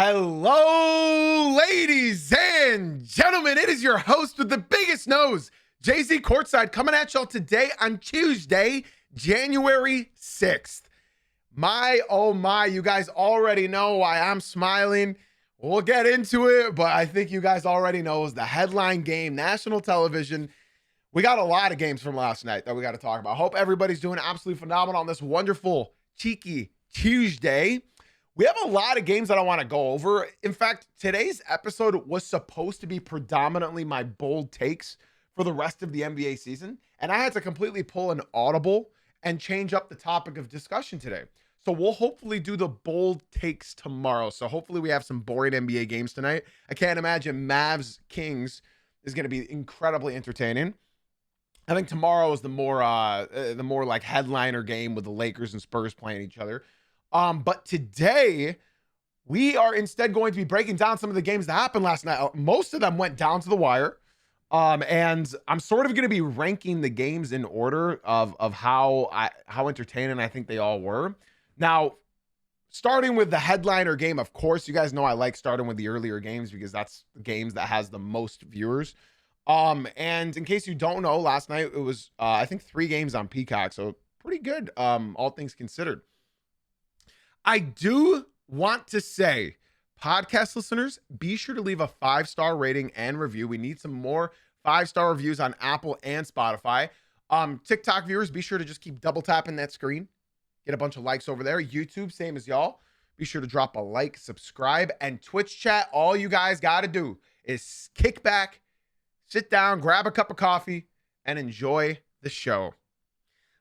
Hello, ladies and gentlemen. It is your host with the biggest nose, Jay-Z Courtside, coming at y'all today on Tuesday, January 6th. Oh my, you guys already know why I'm smiling. We'll get into it, but I think you guys already know is the headline game, national television. We got a lot of games from last night that we got to talk about. Hope everybody's doing absolutely phenomenal on this wonderful, cheeky Tuesday. We have a lot of games that I want to go over. In fact, today's episode was supposed to be predominantly my bold takes for the rest of the NBA season, and I had to completely pull an audible and change up the topic of discussion today. So we'll hopefully do the bold takes tomorrow. So hopefully we have some boring NBA games tonight. I can't imagine Mavs Kings is going to be incredibly entertaining. I think tomorrow is the more like headliner game with the Lakers and Spurs playing each other. But today we are instead going to be breaking down some of the games that happened last night. Most of them went down to the wire. And I'm sort of going to be ranking the games in order of how entertaining I think they all were. Now, starting with the headliner game, of course, you guys know I like starting with the earlier games because that's the games that has the most viewers. And in case you don't know, last night it was, I think 3 games on Peacock. So pretty good, all things considered. I do want to say, podcast listeners, be sure to leave a 5-star rating and review. We need some more 5-star reviews on Apple and Spotify. TikTok viewers, be sure to just keep double tapping that screen. Get a bunch of likes over there. YouTube, same as y'all. Be sure to drop a like, subscribe, and Twitch chat. All you guys got to do is kick back, sit down, grab a cup of coffee, and enjoy the show.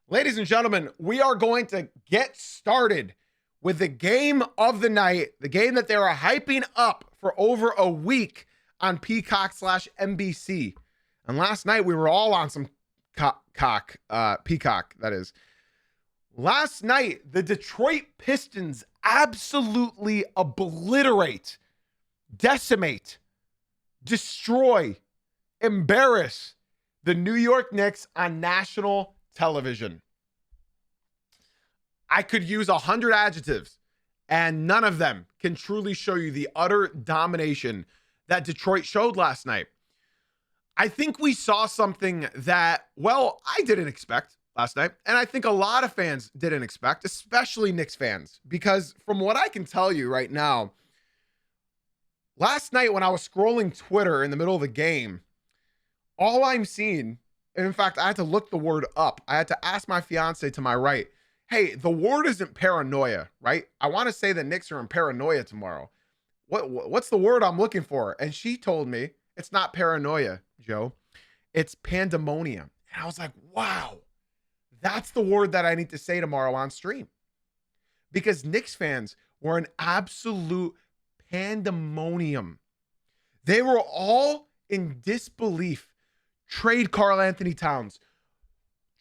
Ladies and gentlemen, we are going to get started with the game of the night, the game that they are hyping up for over a week on Peacock/NBC. And last night we were all on some Peacock, that is. Last night, the Detroit Pistons absolutely obliterate, decimate, destroy, embarrass the New York Knicks on national television. I could use 100 adjectives, and none of them can truly show you the utter domination that Detroit showed last night. I think we saw something that, well, I didn't expect last night, and I think a lot of fans didn't expect, especially Knicks fans, because from what I can tell you right now, last night when I was scrolling Twitter in the middle of the game, all I'm seeing, and in fact, I had to look the word up. I had to ask my fiance to my right, hey, the word isn't paranoia, right? I want to say the Knicks are in paranoia tomorrow. What's the word I'm looking for? And she told me it's not paranoia, Joe. It's pandemonium. And I was like, wow, that's the word that I need to say tomorrow on stream. Because Knicks fans were an absolute pandemonium. They were all in disbelief. Trade Karl Anthony Towns.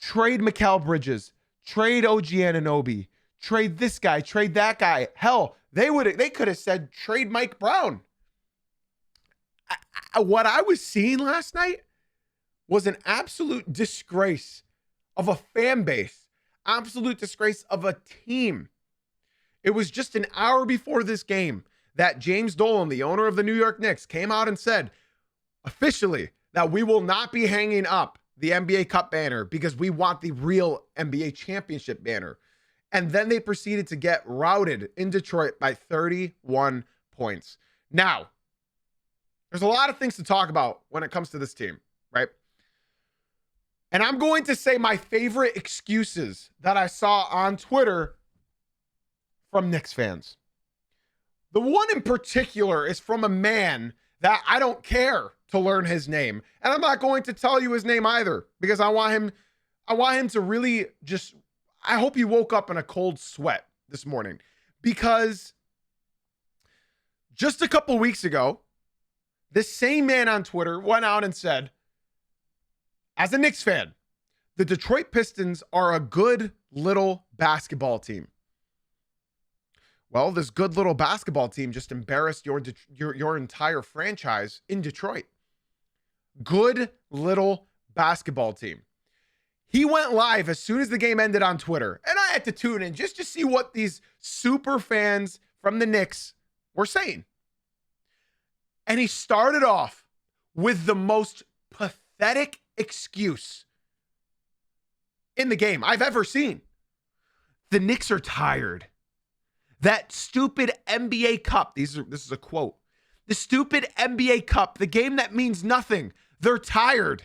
Trade Mikal Bridges. Trade OG Anunoby, trade this guy, trade that guy. Hell, they could have said trade Mike Brown. What I was seeing last night was an absolute disgrace of a fan base, absolute disgrace of a team. It was just an hour before this game that James Dolan, the owner of the New York Knicks, came out and said officially that we will not be hanging up the NBA Cup banner because we want the real NBA championship banner. And then they proceeded to get routed in Detroit by 31 points. Now, there's a lot of things to talk about when it comes to this team, right? And I'm going to say my favorite excuses that I saw on Twitter from Knicks fans. The one in particular is from a man that I don't care to learn his name. And I'm not going to tell you his name either because I want him to really just, I hope he woke up in a cold sweat this morning, because just a couple weeks ago, this same man on Twitter went out and said, as a Knicks fan, the Detroit Pistons are a good little basketball team. Well, this good little basketball team just embarrassed your entire franchise in Detroit. Good little basketball team. He went live as soon as the game ended on Twitter, and I had to tune in just to see what these super fans from the Knicks were saying. And he started off with the most pathetic excuse in the game I've ever seen. The Knicks are tired. That stupid NBA Cup. This is a quote. The stupid NBA Cup, the game that means nothing. They're tired.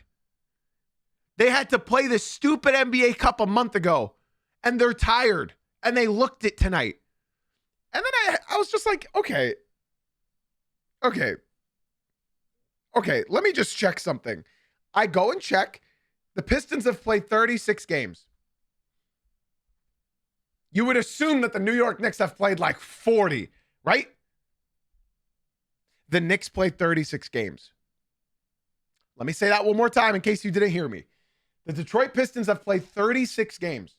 They had to play this stupid NBA Cup a month ago, and they're tired, and they looked it tonight. And then I was just like, okay, let me just check something. I go and check. The Pistons have played 36 games. You would assume that the New York Knicks have played like 40, right? The Knicks played 36 games. Let me say that one more time in case you didn't hear me. The Detroit Pistons have played 36 games.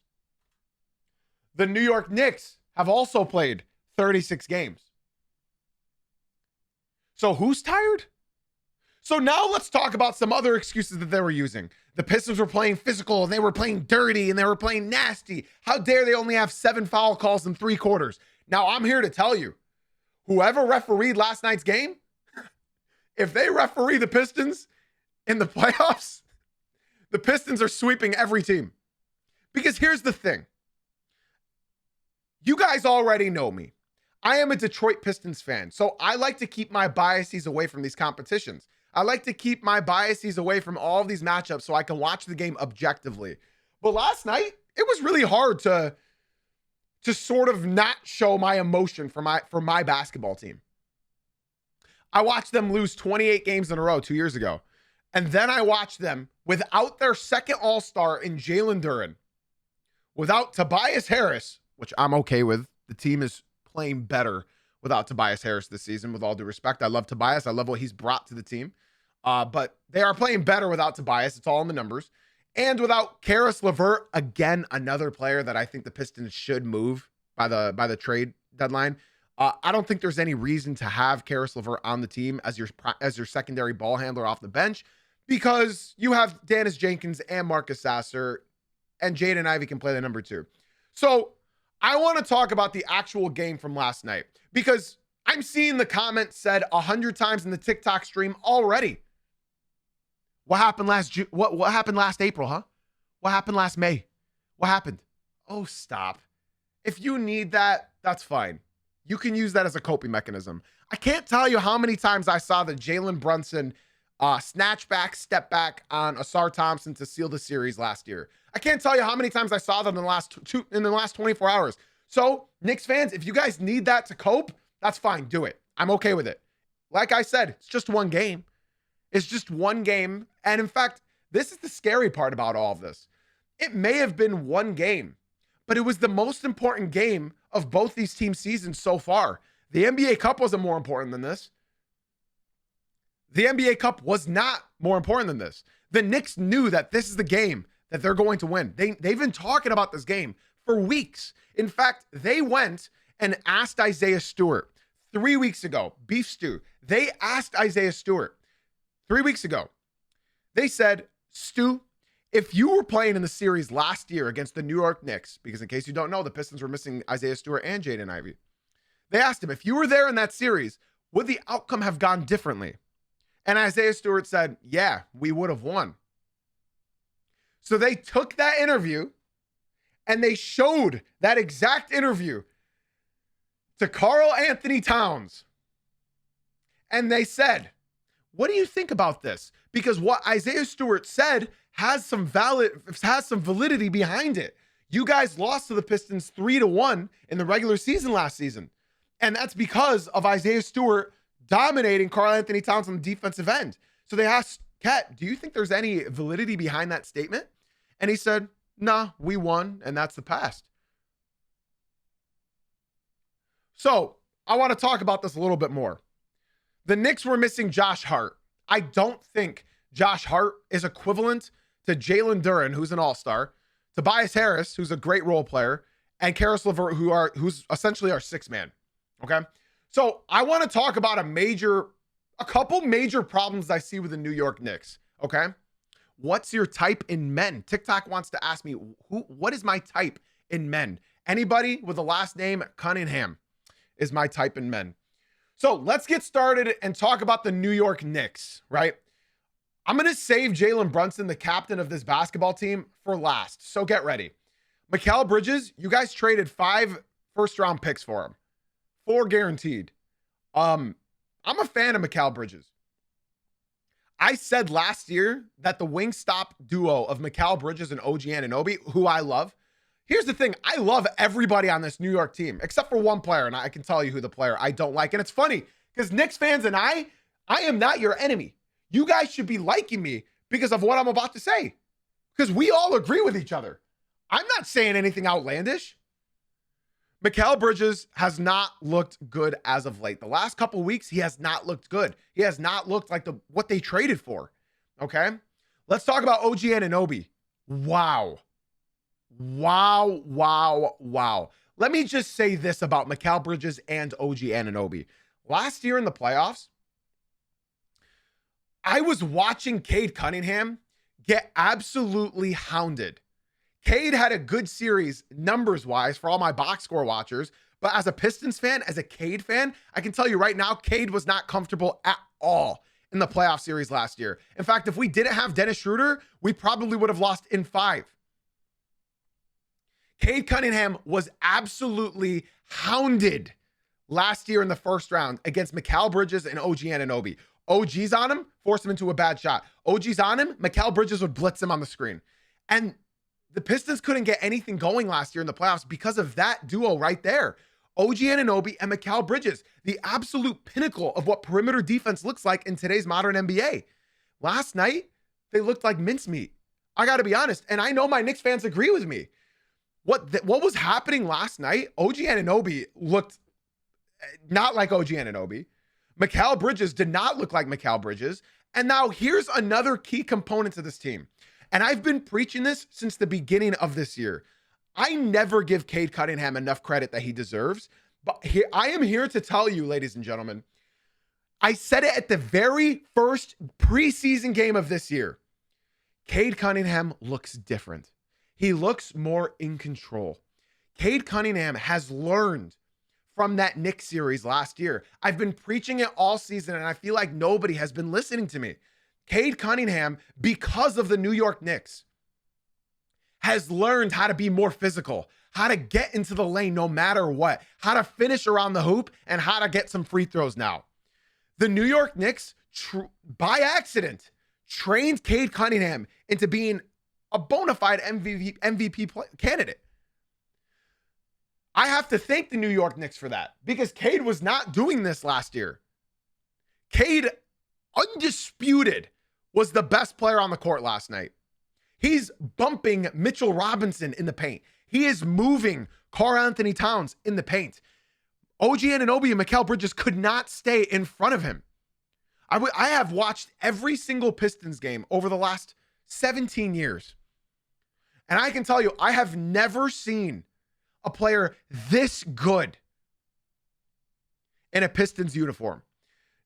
The New York Knicks have also played 36 games. So who's tired? So now let's talk about some other excuses that they were using. The Pistons were playing physical, and they were playing dirty, and they were playing nasty. How dare they only have 7 foul calls in 3 quarters? Now I'm here to tell you, whoever refereed last night's game, if they referee the Pistons in the playoffs, the Pistons are sweeping every team. Because here's the thing. You guys already know me. I am a Detroit Pistons fan, so I like to keep my biases away from these competitions. I like to keep my biases away from all of these matchups so I can watch the game objectively. But last night, it was really hard to sort of not show my emotion for my basketball team. I watched them lose 28 games in a row 2 years ago. And then I watched them without their second all-star in Jalen Durant, without Tobias Harris, which I'm okay with. The team is playing better without Tobias Harris this season, with all due respect. I love Tobias. I love what he's brought to the team. But they are playing better without Tobias. It's all in the numbers. And without Karis LeVert, again, another player that I think the Pistons should move by the trade deadline. I don't think there's any reason to have Karis LeVert on the team as your secondary ball handler off the bench, because you have Dennis Jenkins and Marcus Sasser, and Jaden Ivey can play the number 2. So I want to talk about the actual game from last night, because I'm seeing the comments said 100 times in the TikTok stream already. What happened last what happened last April, huh? What happened last May? What happened? Oh, stop. If you need that, that's fine. You can use that as a coping mechanism. I can't tell you how many times I saw the Jalen Brunson snatch back, step back on Asar Thompson to seal the series last year. I can't tell you how many times I saw them in the last 24 hours. So, Knicks fans, if you guys need that to cope, that's fine. Do it. I'm okay with it. Like I said, it's just one game. It's just one game. And in fact, this is the scary part about all of this. It may have been one game, but it was the most important game of both these team seasons so far. The NBA Cup wasn't more important than this. The NBA Cup was not more important than this. The Knicks knew that this is the game that they're going to win. They've been talking about this game for weeks. In fact, they went and asked Isaiah Stewart 3 weeks ago, Beef Stew. They asked Isaiah Stewart 3 weeks ago. They said, Stu, if you were playing in the series last year against the New York Knicks, because in case you don't know, the Pistons were missing Isaiah Stewart and Jaden Ivey. They asked him, if you were there in that series, would the outcome have gone differently? And Isaiah Stewart said, yeah, we would have won. So they took that interview and they showed that exact interview to Karl Anthony Towns. And they said, what do you think about this? Because what Isaiah Stewart said has some validity behind it. You guys lost to the Pistons 3-1 in the regular season last season. And that's because of Isaiah Stewart dominating Karl Anthony Towns on the defensive end. So they asked Ket, do you think there's any validity behind that statement? And he said, nah, we won, and that's the past. So I want to talk about this a little bit more. The Knicks were missing Josh Hart. I don't think Josh Hart is equivalent to Jalen Durant, who's an all-star, Tobias Harris, who's a great role player, and Karis LeVert, who's essentially our sixth man. Okay? So I want to talk about a couple major problems I see with the New York Knicks. Okay? What's your type in men? TikTok wants to ask me, what is my type in men? Anybody with the last name Cunningham is my type in men. So let's get started and talk about the New York Knicks, right? I'm going to save Jalen Brunson, the captain of this basketball team, for last. So get ready. Mikal Bridges, you guys traded 5 first-round picks for him. 4 guaranteed. I'm a fan of Mikal Bridges. I said last year that the wingstop duo of Mikal Bridges and OG Anunoby, who I love. Here's the thing. I love everybody on this New York team, except for one player, and I can tell you who the player I don't like. And it's funny, because Knicks fans and I am not your enemy. You guys should be liking me because of what I'm about to say, because we all agree with each other. I'm not saying anything outlandish. Mikal Bridges has not looked good as of late. The last couple weeks, he has not looked good. He has not looked like what they traded for. Okay? Let's talk about OG Anunoby. Wow. Let me just say this about Mikal Bridges and OG Anunoby. Last year in the playoffs, I was watching Cade Cunningham get absolutely hounded. Cade had a good series numbers-wise for all my box score watchers, but as a Pistons fan, as a Cade fan, I can tell you right now, Cade was not comfortable at all in the playoff series last year. In fact, if we didn't have Dennis Schroeder, we probably would have lost in 5. Cade Cunningham was absolutely hounded last year in the first round against Mikal Bridges and OG Anunoby. OG's on him, force him into a bad shot. OG's on him, Mikal Bridges would blitz him on the screen. And the Pistons couldn't get anything going last year in the playoffs because of that duo right there. OG Anunoby and Mikal Bridges, the absolute pinnacle of what perimeter defense looks like in today's modern NBA. Last night, they looked like mincemeat. I got to be honest, and I know my Knicks fans agree with me. What was happening last night, OG Anunoby looked not like OG Anunoby. Mikal Bridges did not look like Mikal Bridges. And now here's another key component to this team. And I've been preaching this since the beginning of this year. I never give Cade Cunningham enough credit that he deserves. But I am here to tell you, ladies and gentlemen, I said it at the very first preseason game of this year. Cade Cunningham looks different. He looks more in control. Cade Cunningham has learned from that Knicks series last year. I've been preaching it all season, and I feel like nobody has been listening to me. Cade Cunningham, because of the New York Knicks, has learned how to be more physical, how to get into the lane no matter what, how to finish around the hoop, and how to get some free throws now. The New York Knicks, by accident, trained Cade Cunningham into being a bona fide MVP candidate. I have to thank the New York Knicks for that, because Cade was not doing this last year. Cade, undisputed, was the best player on the court last night. He's bumping Mitchell Robinson in the paint. He is moving Karl-Anthony Towns in the paint. OG Anunoby and Mikal Bridges could not stay in front of him. I have watched every single Pistons game over the last 17 years. And I can tell you, I have never seen a player this good in a Pistons uniform.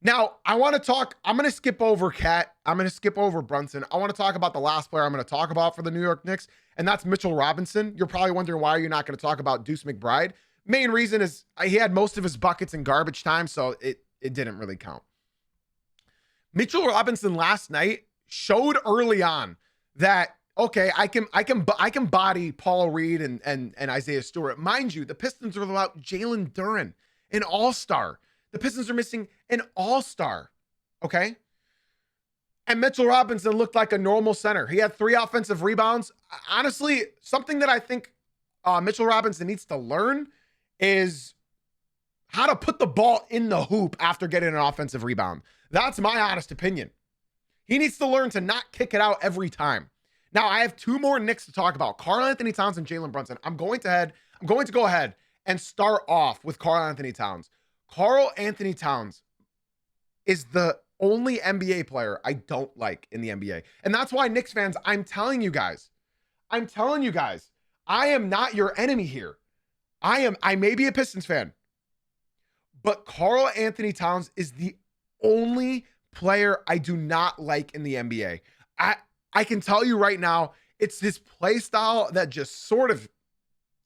Now, I want to talk, I'm going to skip over Cat. I'm going to skip over Brunson. I want to talk about the last player I'm going to talk about for the New York Knicks, and that's Mitchell Robinson. You're probably wondering, why are you not going to talk about Deuce McBride? Main reason is he had most of his buckets in garbage time, so it didn't really count. Mitchell Robinson last night showed early on that, okay, I can body Paul Reed and Isaiah Stewart. Mind you, the Pistons are without Jalen Durant, an all-star. The Pistons are missing an all-star, okay? And Mitchell Robinson looked like a normal center. He had 3 offensive rebounds. Honestly, something that I think Mitchell Robinson needs to learn is how to put the ball in the hoop after getting an offensive rebound. That's my honest opinion. He needs to learn to not kick it out every time. Now, I have 2 more Knicks to talk about. Karl-Anthony Towns and Jalen Brunson. I'm going to go ahead and start off with Karl-Anthony Towns. Karl-Anthony Towns is the only NBA player I don't like in the NBA. And that's why, Knicks fans, I'm telling you guys, I am not your enemy here. I may be a Pistons fan, but Karl-Anthony Towns is the only player I do not like in the NBA. I can tell you right now, it's his play style that just sort of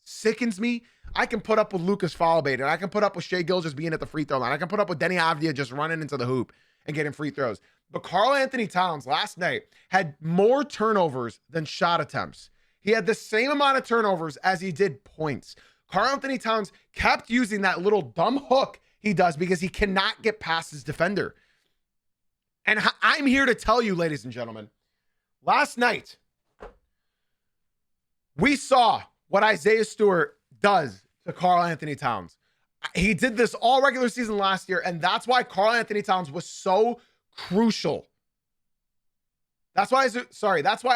sickens me. I can put up with Lucas foul bait, and I can put up with Shai Gilgeous being at the free throw line. I can put up with Denny Avdia just running into the hoop and getting free throws. But Karl-Anthony Towns last night had more turnovers than shot attempts. He had the same amount of turnovers as he did points. Karl-Anthony Towns kept using that little dumb hook he does because he cannot get past his defender. And I'm here to tell you, ladies and gentlemen, last night, we saw what Isaiah Stewart does to Karl-Anthony Towns. He did this all regular season last year, and that's why Karl-Anthony Towns was so crucial. That's why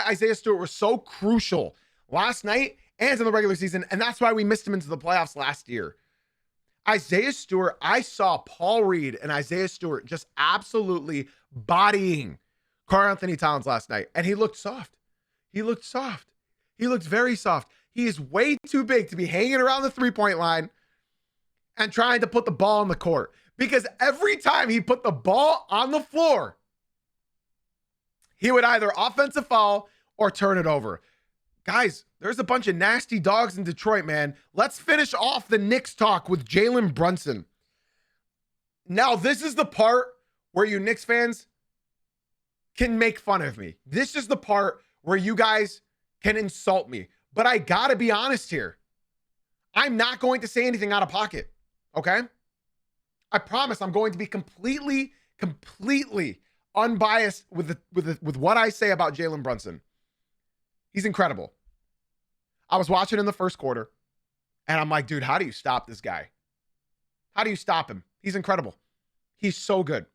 Isaiah Stewart was so crucial last night and in the regular season, and that's why we missed him into the playoffs last year. Isaiah Stewart, I saw Paul Reed and Isaiah Stewart just absolutely bodying Karl-Anthony Towns last night, and he looked soft. He looked soft. He looked very soft. He is way too big to be hanging around the three-point line and trying to put the ball on the court, because every time he put the ball on the floor, he would either offensive foul or turn it over. Guys, there's a bunch of nasty dogs in Detroit, man. Let's finish off the Knicks talk with Jalen Brunson. Now, this is the part where you Knicks fans can make fun of me. This is the part where you guys can insult me. But I gotta be honest here. I'm not going to say anything out of pocket, okay? I promise I'm going to be completely unbiased with what I say about Jalen Brunson. He's incredible. I was watching in the first quarter, and I'm like, dude, how do you stop this guy? How do you stop him? He's incredible. He's so good.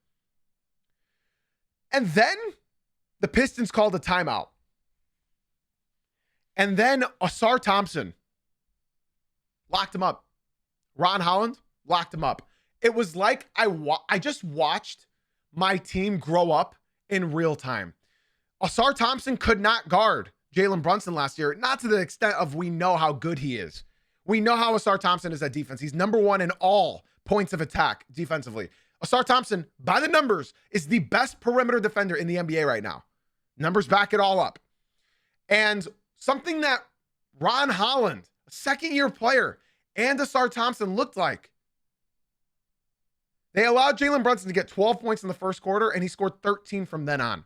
And then the Pistons called a timeout. And then Ausar Thompson locked him up. Ron Holland locked him up. It was like I just watched my team grow up in real time. Ausar Thompson could not guard Jalen Brunson last year, not to the extent of we know how good he is. We know how Ausar Thompson is at defense. He's number one in all points of attack defensively. Ausar Thompson, by the numbers, is the best perimeter defender in the NBA right now. Numbers back it all up. And something that Ron Holland, a second-year player, and Ausar Thompson looked like. They allowed Jalen Brunson to get 12 points in the first quarter, and he scored 13 from then on.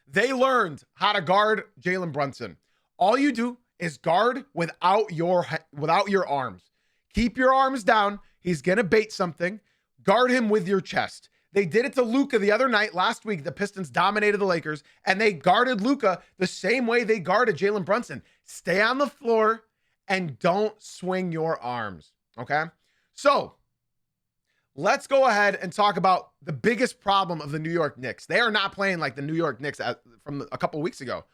They learned how to guard Jalen Brunson. All you do is guard without your arms. Keep your arms down. He's going to bait something. Guard him with your chest. They did it to Luka the other night. Last week, the Pistons dominated the Lakers, and they guarded Luka the same way they guarded Jalen Brunson. Stay on the floor and don't swing your arms, okay? So let's go ahead and talk about the biggest problem of the New York Knicks. They are not playing like the New York Knicks from a couple of weeks ago.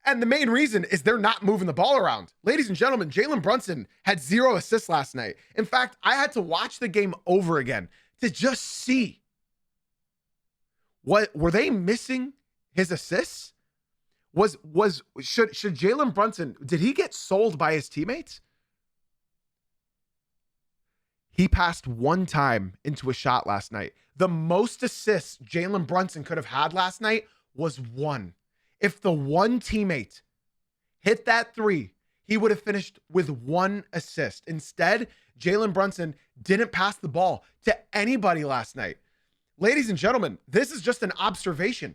And the main reason is they're not moving the ball around. Ladies and gentlemen, Jalen Brunson had 0 assists last night. In fact, I had to watch the game over again to just see. What were they missing his assists? Should Jalen Brunson, did he get sold by his teammates? He passed one time into a shot last night. The most assists Jalen Brunson could have had last night was 1. If the one teammate hit that 3, he would have finished with 1 assist. Instead, Jalen Brunson didn't pass the ball to anybody last night. Ladies and gentlemen, this is just an observation.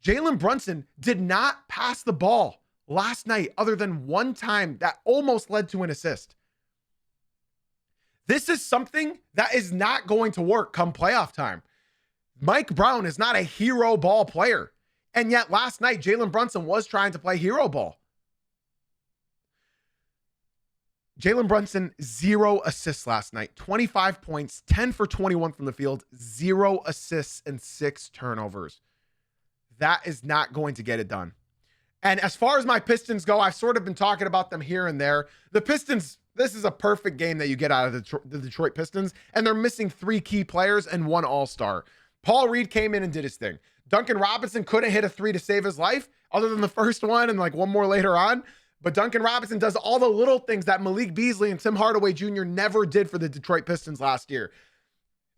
Jalen Brunson did not pass the ball last night other than one time that almost led to an assist. This is something that is not going to work come playoff time. Mike Brown is not a hero ball player. And yet last night, Jalen Brunson was trying to play hero ball. Jalen Brunson, 0 assists last night. 25 points, 10 for 21 from the field, 0 assists and 6 turnovers. That is not going to get it done. And as far as my Pistons go, I've sort of been talking about them here and there. The Pistons, this is a perfect game that you get out of the Detroit Pistons, and they're missing 3 key players and 1 all-star. Paul Reed came in and did his thing. Duncan Robinson couldn't hit a 3 to save his life, other than the first one and like one more later on. But Duncan Robinson does all the little things that Malik Beasley and Tim Hardaway Jr. never did for the Detroit Pistons last year.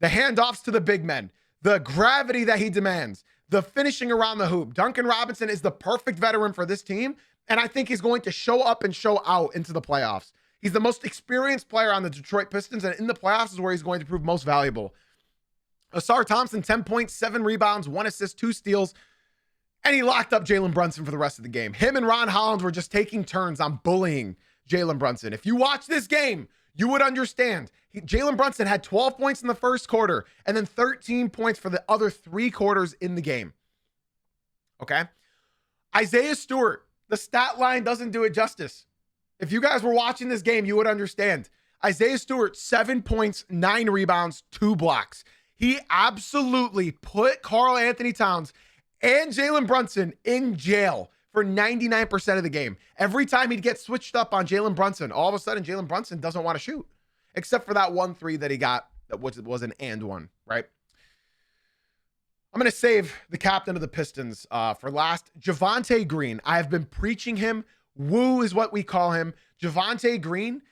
The handoffs to the big men, the gravity that he demands, the finishing around the hoop. Duncan Robinson is the perfect veteran for this team, and I think he's going to show up and show out into the playoffs. He's the most experienced player on the Detroit Pistons, and in the playoffs is where he's going to prove most valuable. Asar Thompson, 10 points, 7 rebounds, 1 assist, 2 steals, and he locked up Jalen Brunson for the rest of the game. Him and Ron Holland were just taking turns on bullying Jalen Brunson. If you watch this game, you would understand. Jalen Brunson had 12 points in the first quarter and then 13 points for the other 3 quarters in the game. Okay? Isaiah Stewart, the stat line doesn't do it justice. If you guys were watching this game, you would understand. Isaiah Stewart, 7 points, 9 rebounds, 2 blocks. He absolutely put Karl Anthony Towns and Jalen Brunson in jail for 99% of the game. Every time he'd get switched up on Jalen Brunson, all of a sudden Jalen Brunson doesn't want to shoot, except for that 1 3 that he got that was an and one, right? I'm going to save the captain of the Pistons for last. Javonte Green. I have been preaching him. Woo is what we call him. Javonte Green,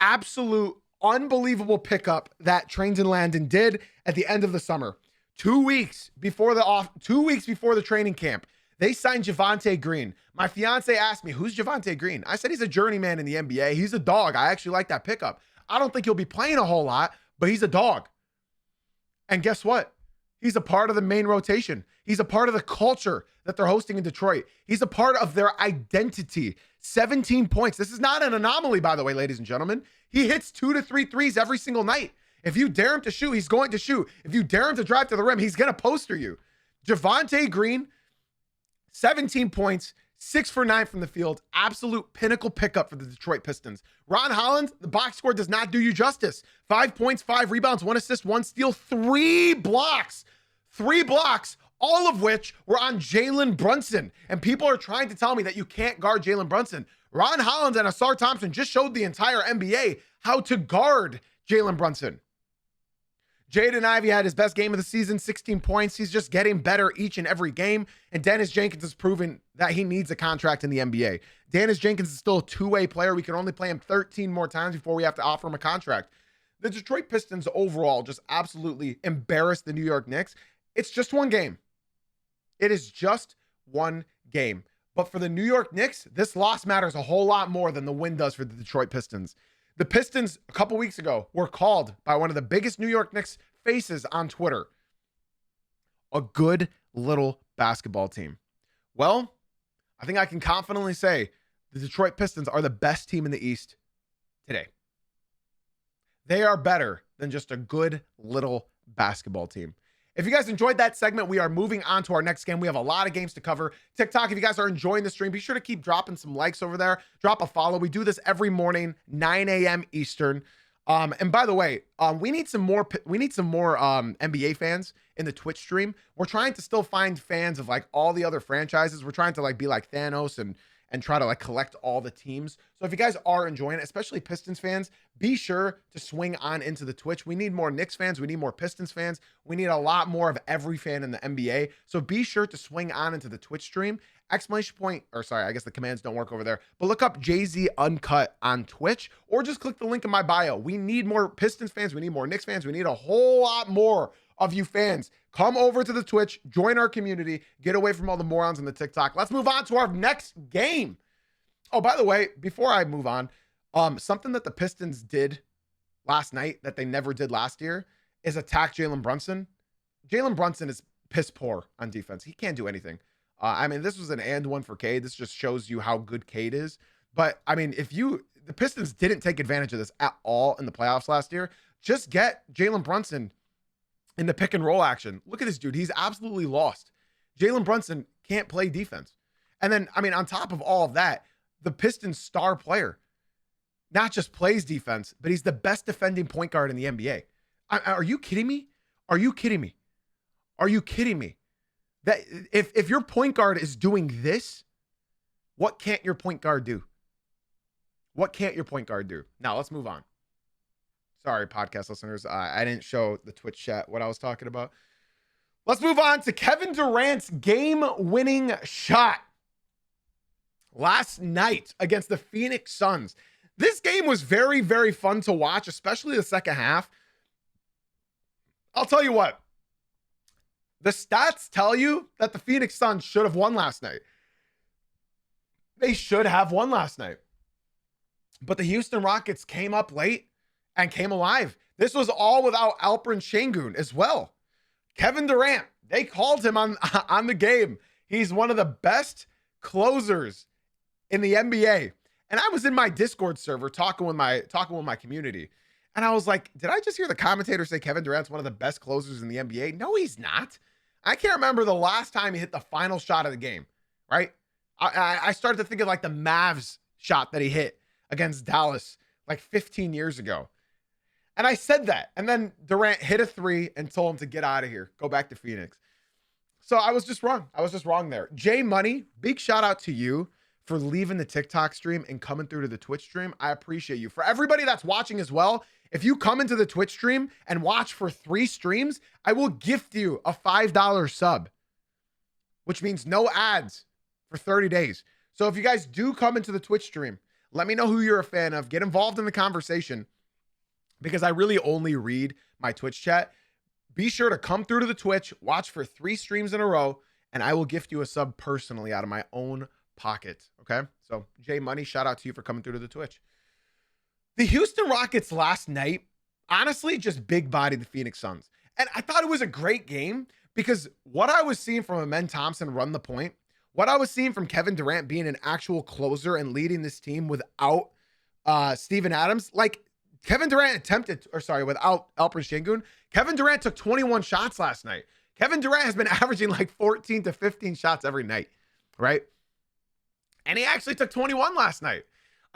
absolute unbelievable pickup that Trains and Landon did at the end of the summer. 2 weeks before the training camp, they signed Javonte Green. My fiance asked me, who's Javonte Green? I said, he's a journeyman in the NBA. He's a dog. I actually like that pickup. I don't think he'll be playing a whole lot, but he's a dog. And guess what? He's a part of the main rotation. He's a part of the culture that they're hosting in Detroit. He's a part of their identity. 17 points. This is not an anomaly, by the way, ladies and gentlemen. He hits 2 to 3 threes every single night. If you dare him to shoot, he's going to shoot. If you dare him to drive to the rim, he's going to poster you. Javonte Green, 17 points, 6 for 9 from the field. Absolute pinnacle pickup for the Detroit Pistons. Ron Holland, the box score does not do you justice. 5 points, 5 rebounds, 1 assist, 1 steal, 3 blocks. 3 blocks, all of which were on Jalen Brunson. And people are trying to tell me that you can't guard Jalen Brunson. Ron Holland and Asar Thompson just showed the entire NBA how to guard Jalen Brunson. Jaden Ivey had his best game of the season, 16 points. He's just getting better each and every game. And Dennis Jenkins has proven that he needs a contract in the NBA. Dennis Jenkins is still a two-way player. We can only play him 13 more times before we have to offer him a contract. The Detroit Pistons overall just absolutely embarrassed the New York Knicks. It's just one game. It is just one game. But for the New York Knicks, this loss matters a whole lot more than the win does for the Detroit Pistons. The Pistons, a couple weeks ago, were called by one of the biggest New York Knicks faces on Twitter a good little basketball team. Well, I think I can confidently say the Detroit Pistons are the best team in the East today. They are better than just a good little basketball team. If you guys enjoyed that segment, we are moving on to our next game. We have a lot of games to cover. TikTok, if you guys are enjoying the stream, be sure to keep dropping some likes over there. Drop a follow. We do this every morning, 9 a.m. Eastern. And by the way, we need some more NBA fans in the Twitch stream. We're trying to still find fans of like all the other franchises. We're trying to like be like Thanos and try to like collect all the teams. So if you guys are enjoying it, especially Pistons fans, be sure to swing on into the Twitch. We need more Knicks fans. We need more Pistons fans. We need a lot more of every fan in the NBA. So be sure to swing on into the Twitch stream. Exclamation point, or sorry, I guess the commands don't work over there, but look up Jay-Z Uncut on Twitch or just click the link in my bio. We need more Pistons fans. We need more Knicks fans. We need a whole lot more of you fans. Come over to the Twitch, join our community, get away from all the morons in the TikTok. Let's move on to our next game. Oh, by the way, before I move on, something that the Pistons did last night that they never did last year is attack Jalen Brunson. Jalen Brunson is piss poor on defense. He can't do anything. I mean, this was an and one for Cade. This just shows you how good Cade is. But I mean, the Pistons didn't take advantage of this at all in the playoffs last year. Just get Jalen Brunson in the pick and roll action. Look at this dude. He's absolutely lost. Jalen Brunson can't play defense. And then, I mean, on top of all of that, the Pistons star player not just plays defense, but he's the best defending point guard in the NBA. Are you kidding me? Are you kidding me? Are you kidding me? That if your point guard is doing this, what can't your point guard do? What can't your point guard do? Now let's move on. Sorry, podcast listeners. I didn't show the Twitch chat what I was talking about. Let's move on to Kevin Durant's game-winning shot last night against the Phoenix Suns. This game was very, very fun to watch, especially the second half. I'll tell you what. The stats tell you that the Phoenix Suns should have won last night. They should have won last night. But the Houston Rockets came up late and came alive. This was all without Alperen Şengün as well. Kevin Durant, they called him on the game. He's one of the best closers in the NBA. And I was in my Discord server talking with my community. And I was like, did I just hear the commentator say Kevin Durant's one of the best closers in the NBA? No, he's not. I can't remember the last time he hit the final shot of the game, right? I started to think of like the Mavs shot that he hit against Dallas like 15 years ago. And I said that. And then Durant hit a three and told him to get out of here. Go back to Phoenix. So I was just wrong. I was just wrong there. Jay Money, big shout out to you for leaving the TikTok stream and coming through to the Twitch stream. I appreciate you. For everybody that's watching as well, if you come into the Twitch stream and watch for 3 streams, I will gift you a $5 sub, which means no ads for 30 days. So if you guys do come into the Twitch stream, let me know who you're a fan of. Get involved in the conversation because I really only read my Twitch chat. Be sure to come through to the Twitch, watch for 3 streams in a row, and I will gift you a sub personally out of my own pocket. Okay? So Jay Money, shout out to you for coming through to the Twitch. The Houston Rockets last night, honestly, just big bodied the Phoenix Suns. And I thought it was a great game because what I was seeing from Amen Thompson run the point, what I was seeing from Kevin Durant being an actual closer and leading this team without Steven Adams, like Kevin Durant without Alperen Şengün, Kevin Durant took 21 shots last night. Kevin Durant has been averaging like 14 to 15 shots every night, right? And he actually took 21 last night.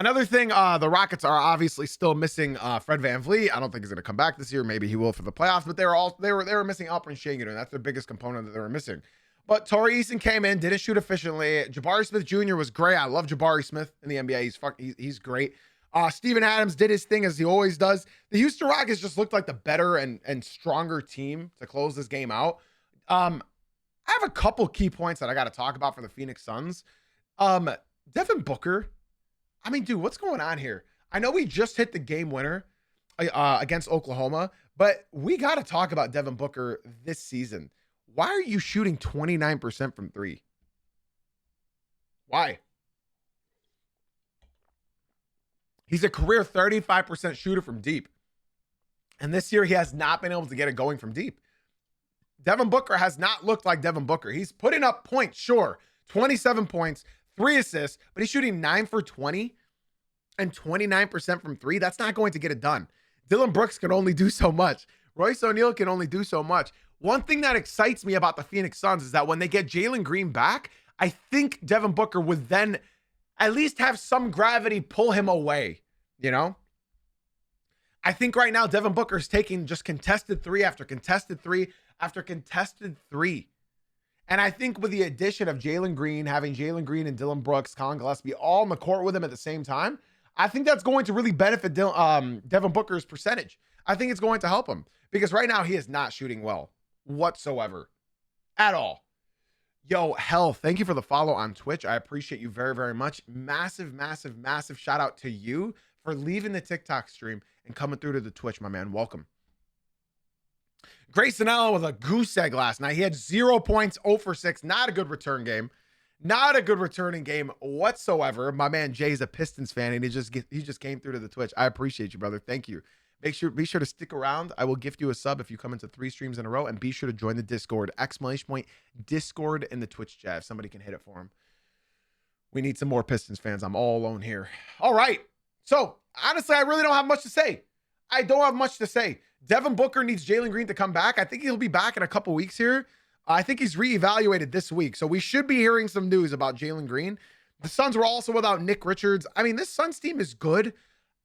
Another thing, the Rockets are obviously still missing Fred VanVleet. I don't think he's going to come back this year. Maybe he will for the playoffs, but they were missing Alperen Şengün, and that's their biggest component that they were missing. But Torrey Eason came in, didn't shoot efficiently. Jabari Smith Jr. was great. I love Jabari Smith in the NBA. He's great. Steven Adams did his thing as he always does. The Houston Rockets just looked like the better and stronger team to close this game out. I have a couple key points that I got to talk about for the Phoenix Suns. Devin Booker. I mean, dude, what's going on here? I know we just hit the game winner against Oklahoma, but we got to talk about Devin Booker this season. Why are you shooting 29% from 3? Why? He's a career 35% shooter from deep. And this year, he has not been able to get it going from deep. Devin Booker has not looked like Devin Booker. He's putting up points, sure. 27 points, 3 assists, but he's shooting 9 for 20 and 29% from 3. That's not going to get it done. Dylan Brooks can only do so much. Royce O'Neal can only do so much. One thing that excites me about the Phoenix Suns is that when they get Jalen Green back, I think Devin Booker would then at least have some gravity pull him away, you know? I think right now Devin Booker is taking just contested 3 after contested 3 after contested 3. And I think with the addition of Jalen Green, having Jalen Green and Dylan Brooks, Colin Gillespie all in the court with him at the same time, I think that's going to really benefit Devin Booker's percentage. I think it's going to help him because right now he is not shooting well whatsoever at all. Yo, Hell, thank you for the follow on Twitch. I appreciate you very, very much. Massive, massive, massive shout out to you for leaving the TikTok stream and coming through to the Twitch, my man. Welcome. Grayson Allen with a goose egg last night. He had 0 points, 0 for 6. Not a good return game. Not a good returning game whatsoever. My man Jay's a Pistons fan, and he just came through to the Twitch. I appreciate you, brother. Thank you. Be sure to stick around. I will gift you a sub if you come into 3 streams in a row, and be sure to join the Discord. !Discord in the Twitch chat. If somebody can hit it for him. We need some more Pistons fans. I'm all alone here. All right. So honestly, I really don't have much to say. I don't have much to say. Devin Booker needs Jalen Green to come back. I think he'll be back in a couple weeks here. I think he's reevaluated this week. So we should be hearing some news about Jalen Green. The Suns were also without Nick Richards. I mean, this Suns team is good.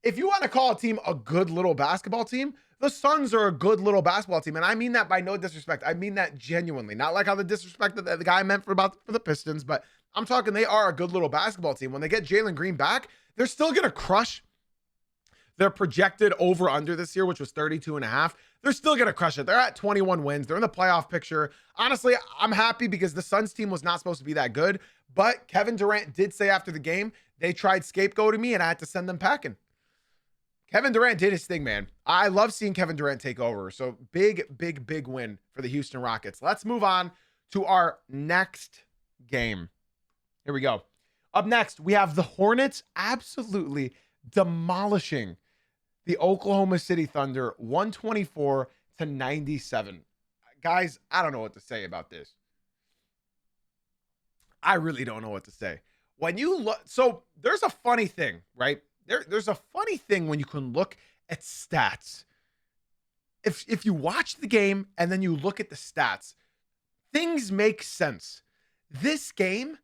If you want to call a team a good little basketball team, the Suns are a good little basketball team. And I mean that by no disrespect. I mean that genuinely. Not like how the disrespect that the guy meant for the Pistons, but I'm talking they are a good little basketball team. When they get Jalen Green back, they're still going to crush their projected over-under this year, which was 32.5. They're still going to crush it. They're at 21 wins. They're in the playoff picture. Honestly, I'm happy because the Suns team was not supposed to be that good. But Kevin Durant did say after the game, they tried scapegoating me and I had to send them packing. Kevin Durant did his thing, man. I love seeing Kevin Durant take over. So big, big, big win for the Houston Rockets. Let's move on to our next game. Here we go. Up next, we have the Hornets absolutely demolishing the Oklahoma City Thunder 124-97. Guys, I don't know what to say about this. I really don't know what to say. When you look, so there's a funny thing, right? There's a funny thing when you can look at stats. If you watch the game and then you look at the stats, things make sense. This game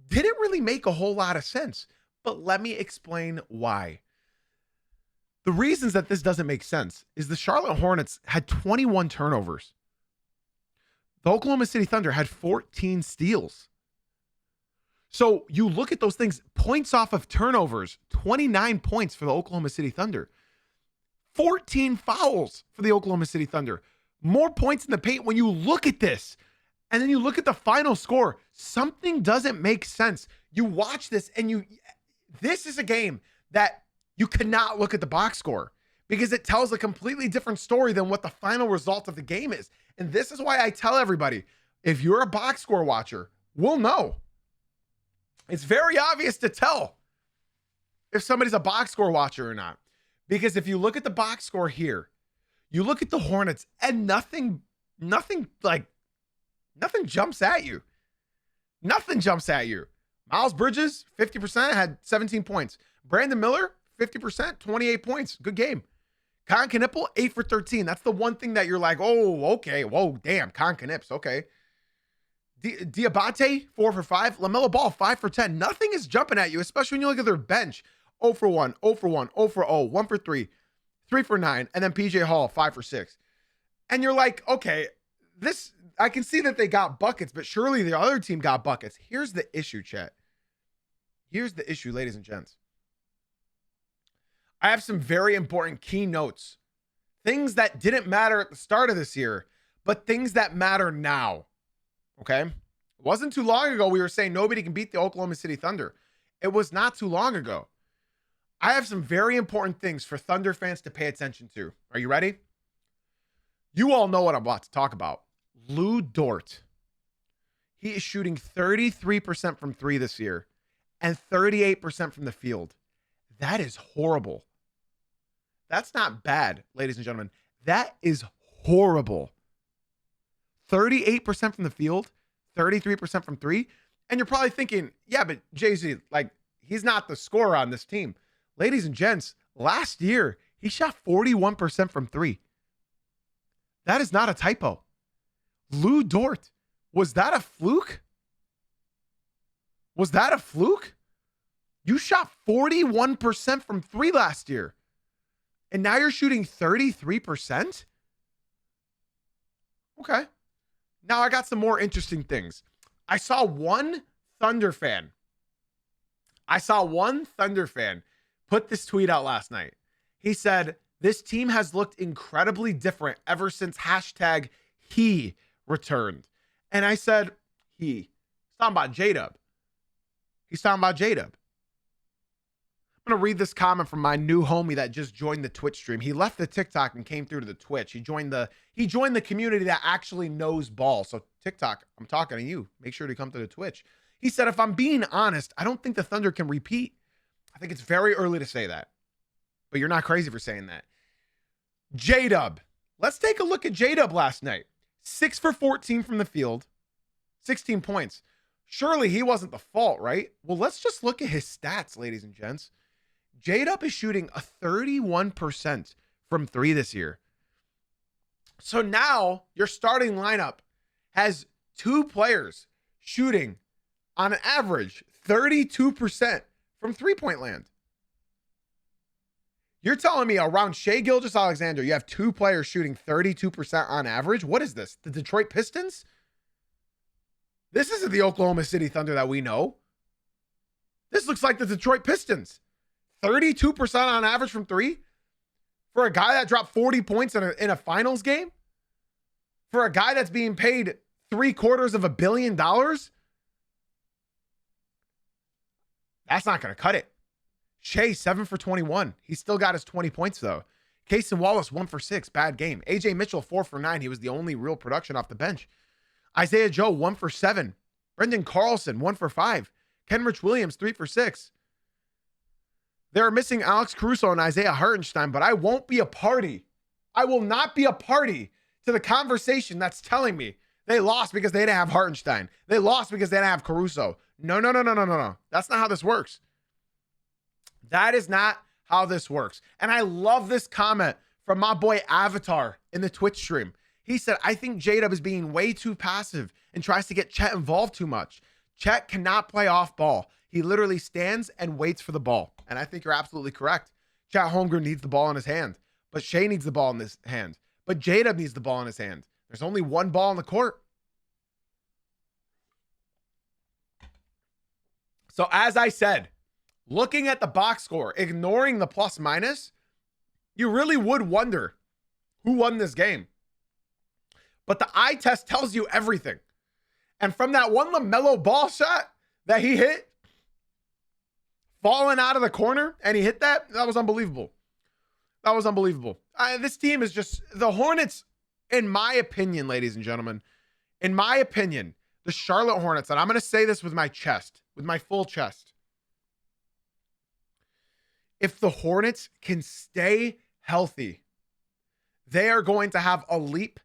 didn't really make a whole lot of sense, but let me explain why. The reasons that this doesn't make sense is the Charlotte Hornets had 21 turnovers. The Oklahoma City Thunder had 14 steals. So you look at those things, points off of turnovers, 29 points for the Oklahoma City Thunder. 14 fouls for the Oklahoma City Thunder. More points in the paint. When you look at this, and then you look at the final score, something doesn't make sense. You watch this, and this is a game that you cannot look at the box score because it tells a completely different story than what the final result of the game is. And this is why I tell everybody, if you're a box score watcher, we'll know. It's very obvious to tell if somebody's a box score watcher or not. Because if you look at the box score here, you look at the Hornets and nothing jumps at you. Nothing jumps at you. Miles Bridges, 50%, had 17 points. Brandon Miller, 50%, 28 points. Good game. Con Knipple, 8 for 13. That's the one thing that you're like, oh, okay. Whoa, damn. Con Knips, okay. Diabate, 4 for 5. LaMelo Ball, 5 for 10. Nothing is jumping at you, especially when you look at their bench. 0 for 1, 0 for 1, 0 for 0, 1 for 3, 3 for 9, and then PJ Hall, 5 for 6. And you're like, okay, this, I can see that they got buckets, but surely the other team got buckets. Here's the issue, chat. Here's the issue, ladies and gents. I have some very important key notes. Things that didn't matter at the start of this year, but things that matter now. Okay? It wasn't too long ago we were saying nobody can beat the Oklahoma City Thunder. It was not too long ago. I have some very important things for Thunder fans to pay attention to. Are you ready? You all know what I'm about to talk about. Lu Dort. He is shooting 33% from 3 this year and 38% from the field. That is horrible. That's not bad, ladies and gentlemen. That is horrible. 38% from the field, 33% from 3. And you're probably thinking, yeah, but Jay-Z, like, he's not the scorer on this team. Ladies and gents, last year, he shot 41% from 3. That is not a typo. Lu Dort, was that a fluke? Was that a fluke? You shot 41% from 3 last year, and now you're shooting 33%? Okay. Now I got some more interesting things. I saw one Thunder fan put this tweet out last night. He said, this team has looked incredibly different ever since #he returned. And I said, he's talking about J-Dub. He's talking about J-Dub. I'm going to read this comment from my new homie that just joined the Twitch stream. He left the TikTok and came through to the Twitch. He joined the community that actually knows ball. So TikTok, I'm talking to you. Make sure to come to the Twitch. He said, if I'm being honest, I don't think the Thunder can repeat. I think it's very early to say that. But you're not crazy for saying that. J-Dub. Let's take a look at J-Dub last night. 6 for 14 from the field. 16 points. Surely he wasn't the fault, right? Well, let's just look at his stats, ladies and gents. J-Dub is shooting a 31% from 3 this year. So now your starting lineup has 2 players shooting on an average 32% from 3-point land. You're telling me around Shai Gilgeous-Alexander, you have 2 players shooting 32% on average? What is this? The Detroit Pistons? This isn't the Oklahoma City Thunder that we know. This looks like the Detroit Pistons. 32% on average from 3? For a guy that dropped 40 points in a finals game? For a guy that's being paid $750 million? That's not going to cut it. Shai, 7 for 21. He still got his 20 points, though. Cason Wallace, 1 for 6. Bad game. AJ Mitchell, 4 for 9. He was the only real production off the bench. Isaiah Joe, 1 for 7. Brendan Carlson, 1 for 5. Kenrich Williams, 3 for 6. They're missing Alex Caruso and Isaiah Hartenstein, but I won't be a party. I will not be a party to the conversation that's telling me they lost because they didn't have Hartenstein. They lost because they didn't have Caruso. No. That's not how this works. That is not how this works. And I love this comment from my boy Avatar in the Twitch stream. He said, I think J-Dub is being way too passive and tries to get Chet involved too much. Chet cannot play off ball. He literally stands and waits for the ball. And I think you're absolutely correct. Chet Holmgren needs the ball in his hand, but Shea needs the ball in his hand. But J-Dub needs the ball in his hand. There's only one ball on the court. So as I said, looking at the box score, ignoring the plus minus, you really would wonder who won this game. But the eye test tells you everything. And from that one LaMelo Ball shot that he hit, falling out of the corner, and he hit that was unbelievable. That was unbelievable. This team is just, the Hornets, in my opinion, ladies and gentlemen, in my opinion, the Charlotte Hornets, and I'm going to say this with my chest, with my full chest. If the Hornets can stay healthy, they are going to have a leap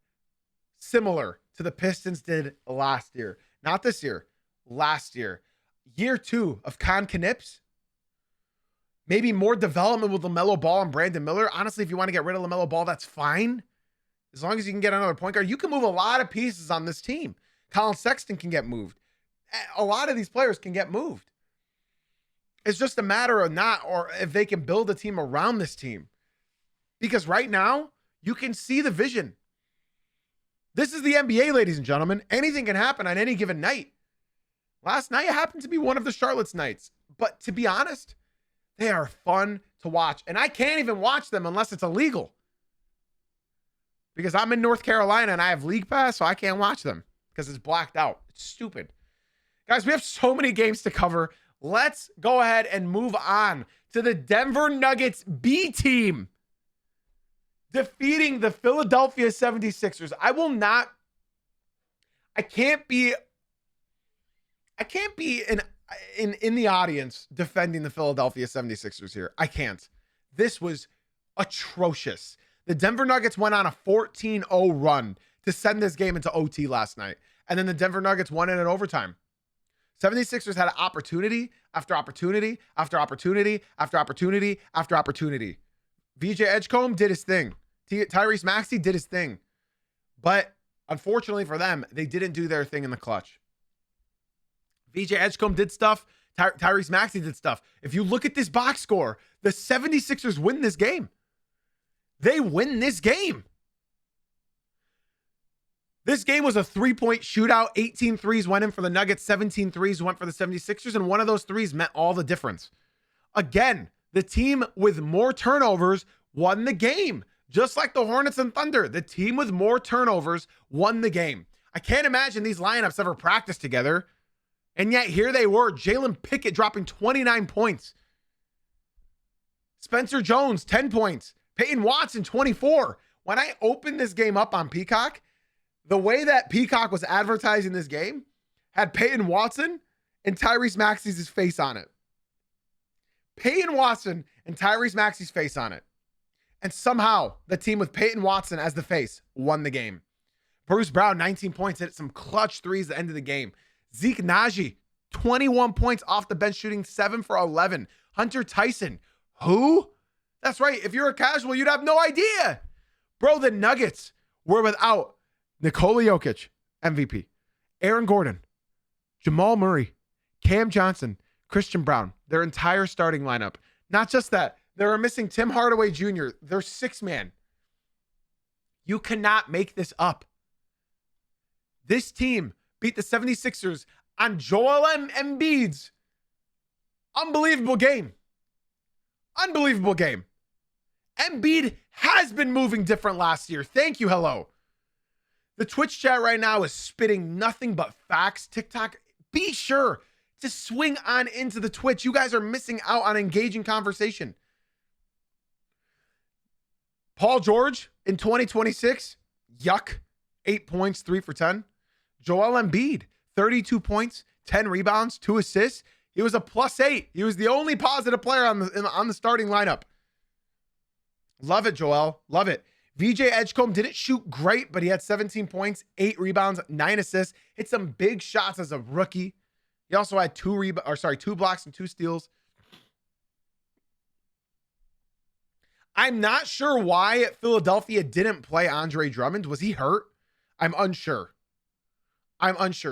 similar to the Pistons did last year. Not this year, last year. Year 2 of Con Knips. Maybe more development with LaMelo Ball and Brandon Miller. Honestly, if you want to get rid of LaMelo Ball, that's fine. As long as you can get another point guard. You can move a lot of pieces on this team. Colin Sexton can get moved. A lot of these players can get moved. It's just a matter of not, or if they can build a team around this team. Because right now, you can see the vision. This is the NBA, ladies and gentlemen. Anything can happen on any given night. Last night happened to be one of the Charlotte's nights. But to be honest, they are fun to watch. And I can't even watch them unless it's illegal. Because I'm in North Carolina and I have League Pass, so I can't watch them because it's blacked out. It's stupid. Guys, we have so many games to cover. Let's go ahead and move on to the Denver Nuggets B team defeating the Philadelphia 76ers. I can't be in the audience defending the Philadelphia 76ers here. I can't. This was atrocious. The Denver Nuggets went on a 14-0 run to send this game into OT last night. And then the Denver Nuggets won it in overtime. 76ers had opportunity after opportunity after opportunity after opportunity after opportunity. VJ Edgecombe did his thing. Tyrese Maxey did his thing. But unfortunately for them, they didn't do their thing in the clutch. VJ Edgecombe did stuff. Tyrese Maxey did stuff. If you look at this box score, the 76ers win this game. They win this game. This game was a 3-point shootout. 18 threes went in for the Nuggets. 17 threes went for the 76ers. And one of those threes meant all the difference. Again, the team with more turnovers won the game. Just like the Hornets and Thunder, the team with more turnovers won the game. I can't imagine these lineups ever practiced together. And yet here they were. Jalen Pickett dropping 29 points. Spencer Jones, 10 points. Peyton Watson, 24. When I opened this game up on Peacock, the way that Peacock was advertising this game had Peyton Watson and Tyrese Maxey's face on it. Peyton Watson and Tyrese Maxey's face on it. And somehow the team with Peyton Watson as the face won the game. Bruce Brown, 19 points, hit some clutch threes at the end of the game. Zeke Naji, 21 points off the bench, shooting 7 for 11. Hunter Tyson, who? That's right. If you're a casual, you'd have no idea. Bro, the Nuggets were without Nikola Jokic, MVP, Aaron Gordon, Jamal Murray, Cam Johnson, Christian Brown, their entire starting lineup. Not just that, they were missing Tim Hardaway Jr., their 6-man. You cannot make this up. This team beat the 76ers on Joel Embiid's unbelievable game. Unbelievable game. Embiid has been moving different last year. Thank you, hello. The Twitch chat right now is spitting nothing but facts. TikTok, be sure to swing on into the Twitch. You guys are missing out on engaging conversation. Paul George in 2026, yuck. 8 points, 3 for 10. Joel Embiid, 32 points, 10 rebounds, 2 assists. He was a +8. He was the only positive player on the starting lineup. Love it, Joel. Love it. VJ Edgecombe didn't shoot great, but he had 17 points, 8 rebounds, 9 assists. Hit some big shots as a rookie. He also had 2 blocks and 2 steals. I'm not sure why Philadelphia didn't play Andre Drummond. Was he hurt? I'm unsure.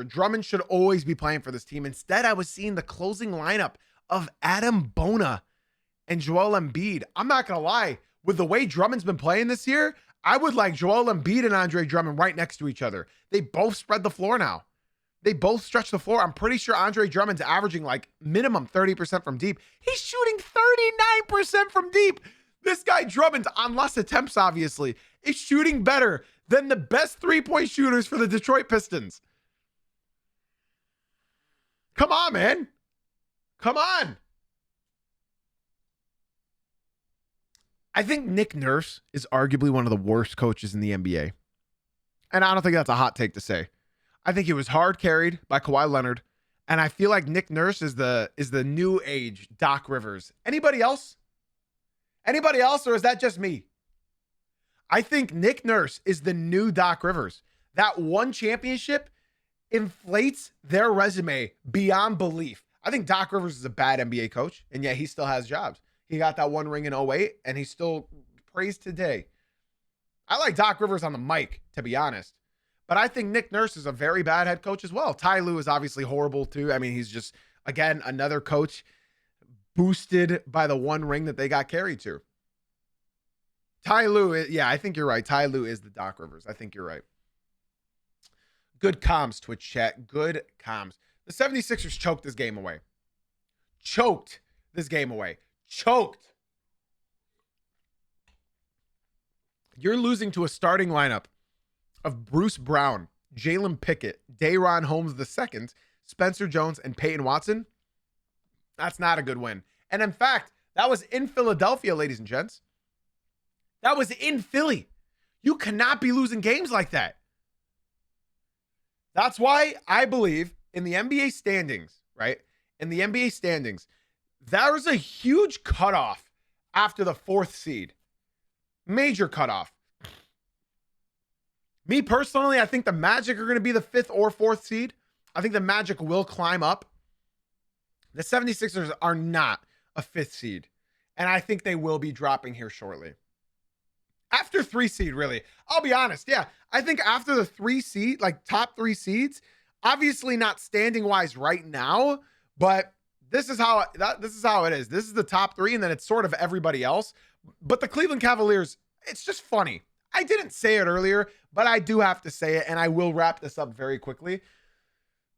Drummond should always be playing for this team. Instead, I was seeing the closing lineup of Adam Bona and Joel Embiid. I'm not going to lie. With the way Drummond's been playing this year, I would like Joel Embiid and Andre Drummond right next to each other. They both spread the floor now. They both stretch the floor. I'm pretty sure Andre Drummond's averaging like minimum 30% from deep. He's shooting 39% from deep. This guy Drummond, on less attempts, obviously, is shooting better than the best three-point shooters for the Detroit Pistons. Come on, man. Come on. I think Nick Nurse is arguably one of the worst coaches in the NBA. And I don't think that's a hot take to say. I think he was hard carried by Kawhi Leonard. And I feel like Nick Nurse is the new age Doc Rivers. Anybody else? Anybody else, or is that just me? I think Nick Nurse is the new Doc Rivers. That one championship inflates their resume beyond belief. I think Doc Rivers is a bad NBA coach, and yet he still has jobs. He got that one ring in 08, and he's still praised today. I like Doc Rivers on the mic, to be honest. But I think Nick Nurse is a very bad head coach as well. Ty Lue is obviously horrible, too. I mean, he's just, again, another coach boosted by the one ring that they got carried to. Ty Lue, yeah, I think you're right. Ty Lue is the Doc Rivers. I think you're right. Good comms, Twitch chat. Good comms. The 76ers choked this game away. Choked. You're losing to a starting lineup of Bruce Brown, Jalen Pickett, Day'Ron Holmes II, Spencer Jones, and Peyton Watson. That's not a good win. And in fact, that was in Philadelphia, ladies and gents. That was in Philly. You cannot be losing games like that. That's why I believe in the NBA standings, right? In the NBA standings, there's a huge cutoff after the 4th seed. Major cutoff. Me personally, I think the Magic are going to be the 5th or 4th seed. I think the Magic will climb up. The 76ers are not a 5th seed. And I think they will be dropping here shortly. After 3 seed, really. I'll be honest. Yeah. I think after the 3 seed, like top 3 seeds, obviously not standing wise right now, but this is how it is. This is the top 3, and then it's sort of everybody else. But the Cleveland Cavaliers, it's just funny. I didn't say it earlier, but I do have to say it, and I will wrap this up very quickly.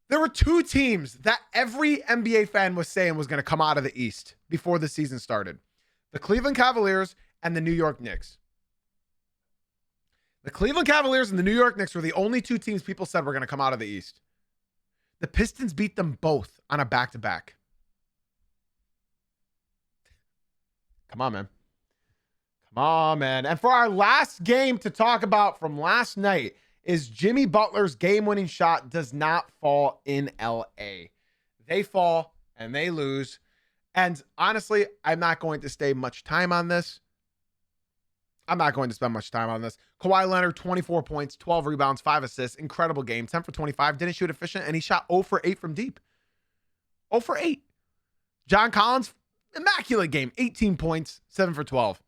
There were 2 teams that every NBA fan was saying was going to come out of the East before the season started. The Cleveland Cavaliers and the New York Knicks. The Cleveland Cavaliers and the New York Knicks were the only 2 teams people said were going to come out of the East. The Pistons beat them both on a back-to-back. Come on, man. Come on, man. And for our last game to talk about from last night is Jimmy Butler's game-winning shot does not fall in LA. They fall and they lose. And honestly, I'm not going to stay much time on this. I'm not going to spend much time on this. Kawhi Leonard, 24 points, 12 rebounds, 5 assists. Incredible game. 10 for 25. Didn't shoot efficient, and he shot 0 for 8 from deep. 0 for 8. John Collins, immaculate game. 18 points, 7 for 12.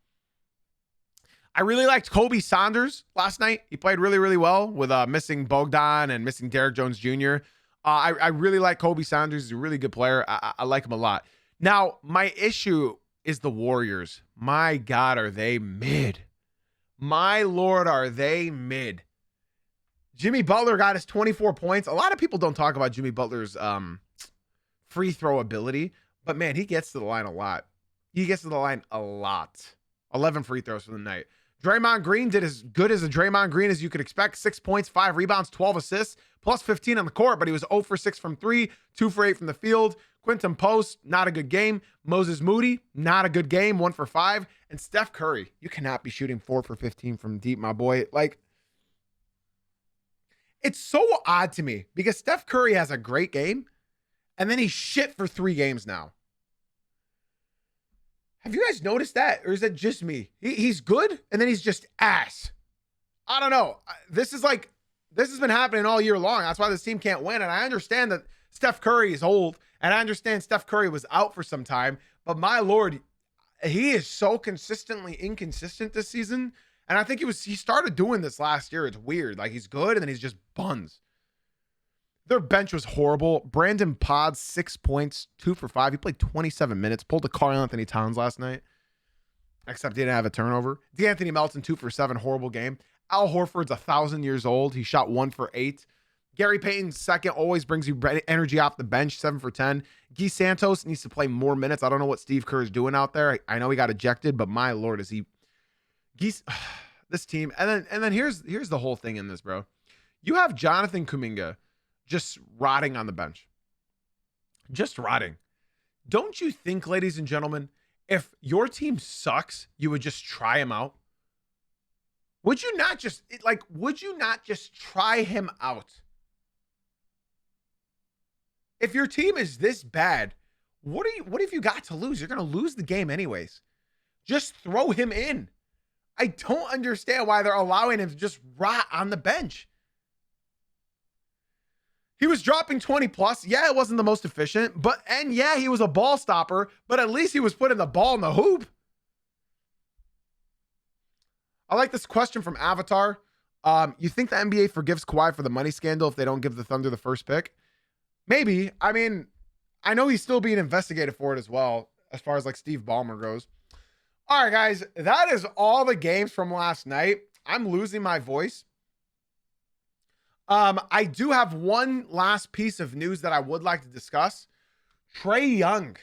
I really liked Kobe Saunders last night. He played really, really well with missing Bogdan and missing Derrick Jones Jr. I really like Kobe Saunders. He's a really good player. I like him a lot. Now, my issue is the Warriors. My God, are they mid? My Lord, are they mid? Jimmy Butler got his 24 points. A lot of people don't talk about Jimmy Butler's free throw ability, but man, he gets to the line a lot. 11 free throws for the night. Draymond Green did as good as a Draymond Green as you could expect. 6 points, 5 rebounds, 12 assists, plus 15 on the court, but he was 0 for 6 from 3, 2 for 8 from the field. Quinton Post, not a good game. Moses Moody, not a good game, 1 for 5. And Steph Curry, you cannot be shooting 4 for 15 from deep, my boy. Like, it's so odd to me because Steph Curry has a great game, and then he's shit for 3 games now. Have you guys noticed that? Or is that just me? He's good, and then he's just ass. I don't know. This has been happening all year long. That's why this team can't win. And I understand that Steph Curry is old, and I understand Steph Curry was out for some time, but my Lord, he is so consistently inconsistent this season. And I think he started doing this last year. It's weird. Like, he's good, and then he's just buns. Their bench was horrible. Brandon Podds, 6 points, 2 for 5. He played 27 minutes, pulled a Karl-Anthony Towns last night, except he didn't have a turnover. DeAnthony Melton, 2 for 7, horrible game. Al Horford's 1,000 years old. He shot 1 for 8. Gary Payton, second, always brings you energy off the bench, 7 for 10. Guy Santos needs to play more minutes. I don't know what Steve Kerr is doing out there. I know he got ejected, but my Lord, is he... This team. And then here's the whole thing in this, bro. You have Jonathan Kuminga just rotting on the bench. Just rotting. Don't you think, ladies and gentlemen, if your team sucks, you would just try him out? Would you not just try him out? If your team is this bad, what have you got to lose? You're going to lose the game anyways. Just throw him in. I don't understand why they're allowing him to just rot on the bench. He was dropping 20 plus. Yeah, it wasn't the most efficient, and yeah, he was a ball stopper, but at least he was putting the ball in the hoop. I like this question from Avatar. You think the NBA forgives Kawhi for the money scandal if they don't give the Thunder the first pick? Maybe. I mean, I know he's still being investigated for it as well, as far as like Steve Ballmer goes. All right, guys, that is all the games from last night. I'm losing my voice. I do have one last piece of news that I would like to discuss. Trae Young,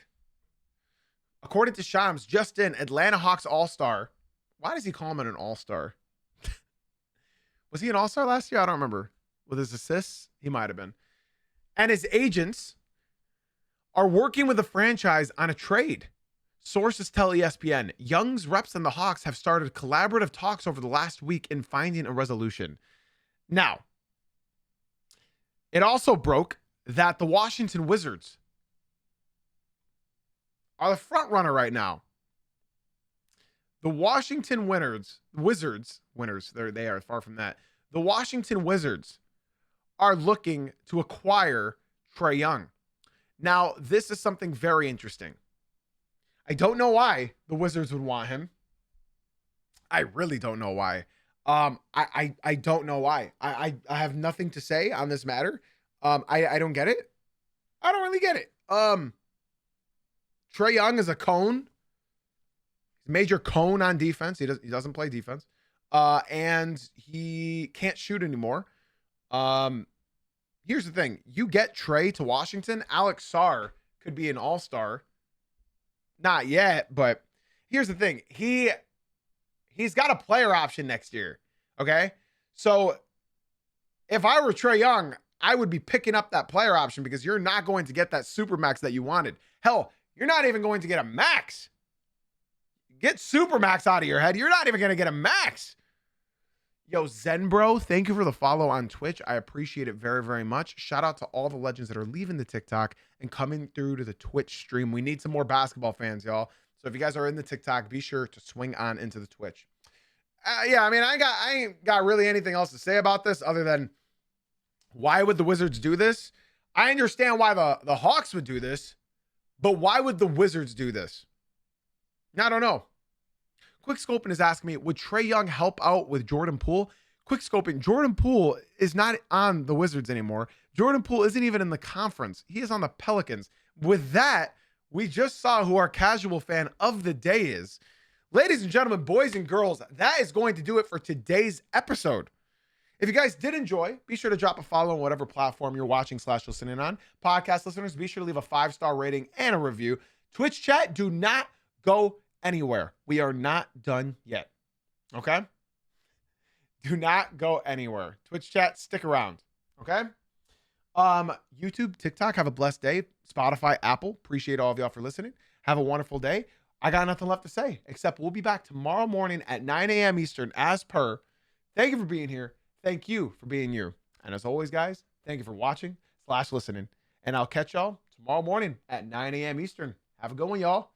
according to Shams, just in, Atlanta Hawks All-Star. Why does he call him an All-Star? Was he an All-Star last year? I don't remember. With his assists? He might have been. And his agents are working with the franchise on a trade. Sources tell ESPN, Young's reps and the Hawks have started collaborative talks over the last week in finding a resolution. Now, it also broke that the Washington Wizards are the front runner right now. The Washington Wizards, they are far from that. The Washington Wizards are looking to acquire Trae Young. Now, this is something very interesting. I don't know why the Wizards would want him. I really don't know why. I don't know why. I have nothing to say on this matter. I don't get it. I don't really get it. Trae Young is a cone. Major cone on defense. He doesn't play defense. And he can't shoot anymore. Here's the thing. You get Trae to Washington, Alex Sarr could be an all-star. Not yet, but here's the thing. He's got a player option next year. Okay. So if I were Trae Young, I would be picking up that player option because you're not going to get that super max that you wanted. Hell, you're not even going to get a max. Get super max out of your head. You're not even going to get a max. Yo, Zen Bro, thank you for the follow on Twitch. I appreciate it very, very much. Shout out to all the legends that are leaving the TikTok and coming through to the Twitch stream. We need some more basketball fans, y'all. So if you guys are in the TikTok, be sure to swing on into the Twitch. Yeah, I mean, I ain't got really anything else to say about this other than why would the Wizards do this? I understand why the Hawks would do this, but why would the Wizards do this? I don't know. Quick Scoping is asking me, would Trae Young help out with Jordan Poole? Quick Scoping, Jordan Poole is not on the Wizards anymore. Jordan Poole isn't even in the conference. He is on the Pelicans. With that, we just saw who our casual fan of the day is. Ladies and gentlemen, boys and girls, that is going to do it for today's episode. If you guys did enjoy, be sure to drop a follow on whatever platform you're watching / listening on. Podcast listeners, be sure to leave a 5-star rating and a review. Twitch chat, do not go anywhere. We are not done yet. Okay? Do not go anywhere. Twitch chat, stick around. Okay? YouTube, TikTok, have a blessed day. Spotify, Apple, appreciate all of y'all for listening. Have a wonderful day. I got nothing left to say, except we'll be back tomorrow morning at 9 a.m. Eastern as per. Thank you for being here. Thank you for being you. And as always, guys, thank you for watching / listening. And I'll catch y'all tomorrow morning at 9 a.m. Eastern. Have a good one, y'all.